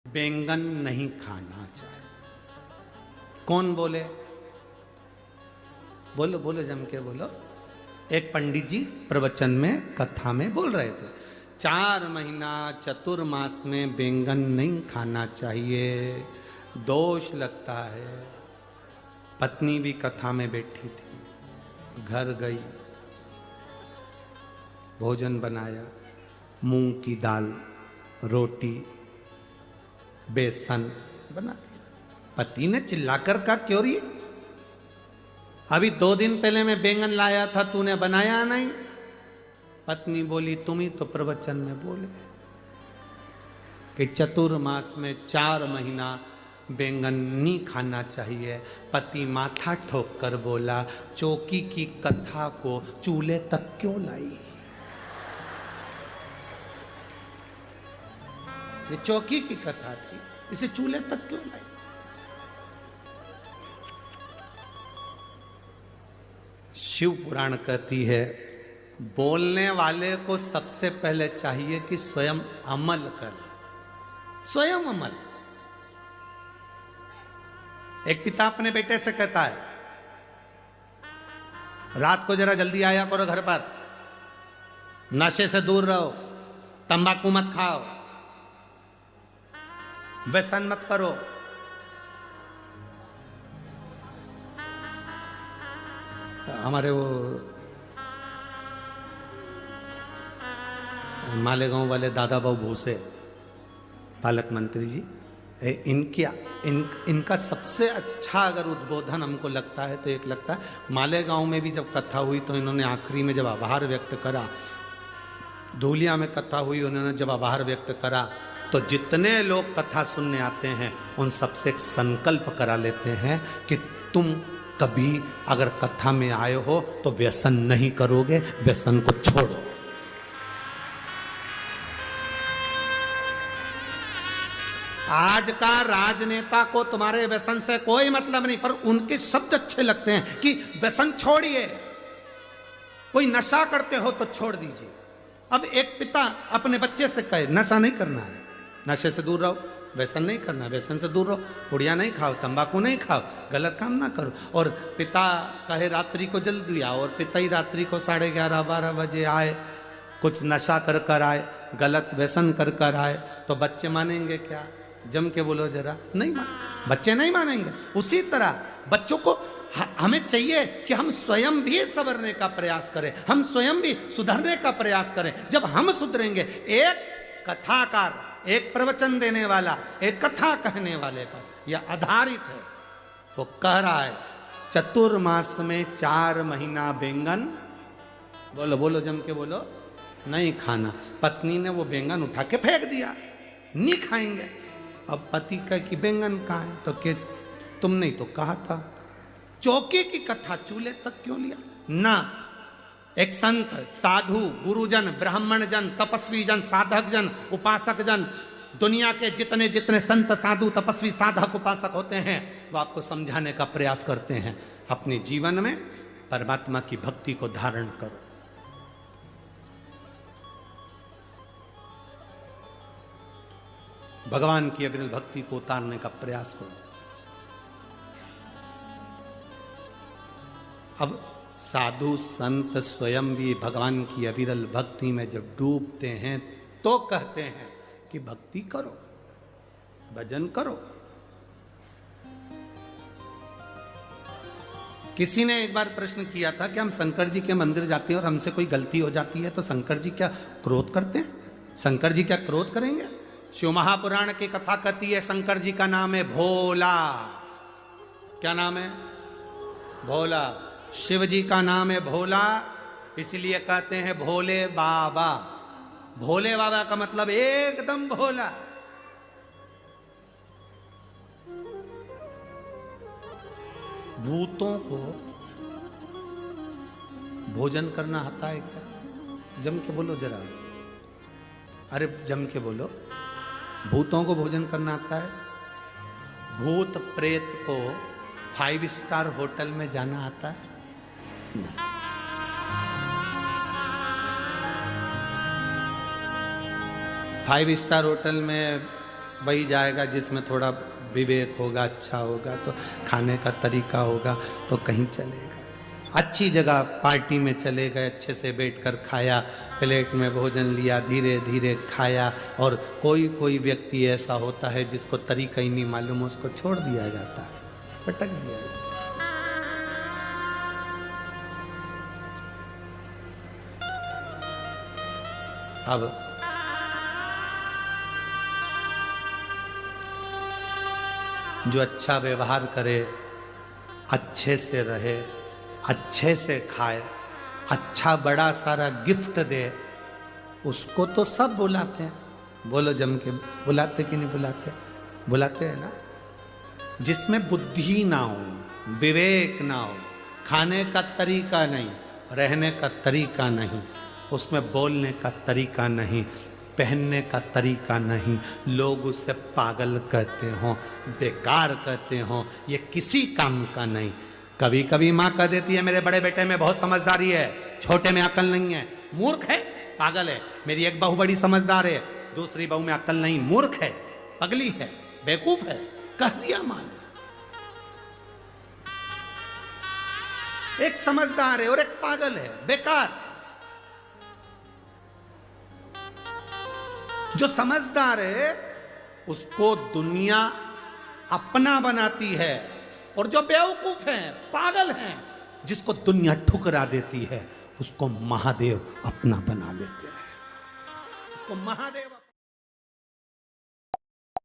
बैंगन नहीं खाना चाहिए। कौन बोले? बोलो बोलो, जम के बोलो। एक पंडित जी प्रवचन में, कथा में बोल रहे थे, 4 महीना चतुर्मास में बैंगन नहीं खाना चाहिए, दोष लगता है। पत्नी भी कथा में बैठी थी, घर गई, भोजन बनाया, मूंग की दाल, रोटी, बेसन बना दिया। पति ने चिल्लाकर कहा, क्यों रही? अभी 2 दिन पहले मैं बैंगन लाया था, तूने बनाया नहीं। पत्नी बोली, तुम ही तो प्रवचन में बोले कि चतुर्मास में 4 महीना बैंगन नहीं खाना चाहिए। पति माथा ठोक कर बोला, चौकी की कथा को चूल्हे तक क्यों लाई? ये चौकी की कथा थी, इसे चूल्हे तक क्यों लाई? शिव पुराण कहती है, बोलने वाले को सबसे पहले चाहिए कि स्वयं अमल करे, स्वयं अमल। एक पिता अपने बेटे से कहता है, रात को जरा जल्दी आया करो घर पर, नशे से दूर रहो, तंबाकू मत खाओ, व्यसन मत करो। हमारे वो मालेगांव वाले दादा बाबू भूसे पालक मंत्री जी, इनका सबसे अच्छा अगर उद्बोधन हमको लगता है तो एक लगता है, मालेगांव में भी जब कथा हुई तो इन्होंने आखिरी में जब आभार व्यक्त करा, धूलिया में कथा हुई, उन्होंने जब आभार व्यक्त करा, तो जितने लोग कथा सुनने आते हैं उन सबसे एक संकल्प करा लेते हैं कि तुम कभी अगर कथा में आए हो तो व्यसन नहीं करोगे, व्यसन को छोड़ो। आज का राजनेता को तुम्हारे व्यसन से कोई मतलब नहीं, पर उनके शब्द अच्छे लगते हैं कि व्यसन छोड़िए, कोई नशा करते हो तो छोड़ दीजिए। अब एक पिता अपने बच्चे से कहे, नशा नहीं करना है, नशे से दूर रहो, व्यसन नहीं करना, व्यसन से दूर रहो, पुड़िया नहीं खाओ, तंबाकू नहीं खाओ, गलत काम ना करो। और पिता कहे रात्रि को जल्दी आओ, और पिता ही रात्रि को 11:30-12 बजे आए, कुछ नशा कर कर आए, गलत व्यसन कर कर आए, तो बच्चे मानेंगे क्या? जम के बोलो जरा, नहीं मान, बच्चे नहीं मानेंगे। उसी तरह बच्चों को हमें चाहिए कि हम स्वयं भी संवरने का प्रयास करें, हम स्वयं भी सुधरने का प्रयास करें। जब हम सुधरेंगे, एक कथाकार, एक प्रवचन देने वाला, एक कथा कहने वाले पर यह आधारित है, वो कह रहा है चतुर्मास में 4 महीना बैंगन, बोलो बोलो जम के बोलो, नहीं खाना। पत्नी ने वो बैंगन उठा के फेंक दिया, नहीं खाएंगे। अब पति कहे कि बैंगन कहाँ है? तो कि तुमने ही तो कहा था। चौकी की कथा चूल्हे तक क्यों लिया? ना, एक संत, साधु, गुरुजन, ब्राह्मण जन, तपस्वी जन, साधक जन, उपासक जन, दुनिया के जितने जितने संत, साधु, तपस्वी, साधक, उपासक होते हैं, वो आपको समझाने का प्रयास करते हैं, अपने जीवन में परमात्मा की भक्ति को धारण करो। भगवान की अविरल भक्ति को उतारने का प्रयास करो। अब साधु संत स्वयं भी भगवान की अविरल भक्ति में जब डूबते हैं तो कहते हैं कि भक्ति करो, भजन करो। किसी ने एक बार प्रश्न किया था कि हम शंकर जी के मंदिर जाते हैं और हमसे कोई गलती हो जाती है तो शंकर जी क्या क्रोध करते हैं? शंकर जी क्या क्रोध करेंगे? शिव महापुराण की कथा कहती है, शंकर जी का नाम है भोला। क्या नाम है? भोला। शिव जी का नाम है भोला, इसलिए कहते हैं भोले बाबा। भोले बाबा का मतलब एकदम भोला। भूतों को भोजन करना आता है क्या? जम के बोलो जरा, अरे जम के बोलो, भूतों को भोजन करना आता है? भूत प्रेत को 5 स्टार होटल में जाना आता है? नहीं। 5 स्टार होटल में वही जाएगा जिसमें थोड़ा विवेक होगा, अच्छा होगा, तो खाने का तरीका होगा तो कहीं चलेगा। अच्छी जगह पार्टी में चले गए, अच्छे से बैठकर खाया, प्लेट में भोजन लिया, धीरे धीरे खाया। और कोई कोई व्यक्ति ऐसा होता है जिसको तरीका ही नहीं मालूम, उसको छोड़ दिया जाता है, पटक दिया जाता है। अब जो अच्छा व्यवहार करे, अच्छे से रहे, अच्छे से खाए, अच्छा बड़ा सारा गिफ्ट दे, उसको तो सब बुलाते हैं। बोलो जम के, बुलाते कि नहीं बुलाते? बुलाते हैं ना। जिसमें बुद्धि ना हो, विवेक ना हो, खाने का तरीका नहीं, रहने का तरीका नहीं, उसमें बोलने का तरीका नहीं, पहनने का तरीका नहीं, लोग उससे पागल कहते हों, बेकार कहते हों, ये किसी काम का नहीं। कभी कभी माँ कह देती है मेरे बड़े बेटे में बहुत समझदारी है, छोटे में अकल नहीं है, मूर्ख है, पागल है। मेरी एक बहू बड़ी समझदार है, दूसरी बहू में अकल नहीं, मूर्ख है, पगली है, बेवकूफ है, कह दिया माँ ने। एक समझदार है और एक पागल है, बेकार। जो समझदार है उसको दुनिया अपना बनाती है, और जो बेवकूफ है, पागल है, जिसको दुनिया ठुकरा देती है, उसको महादेव अपना बना लेते हैं, उसको महादेव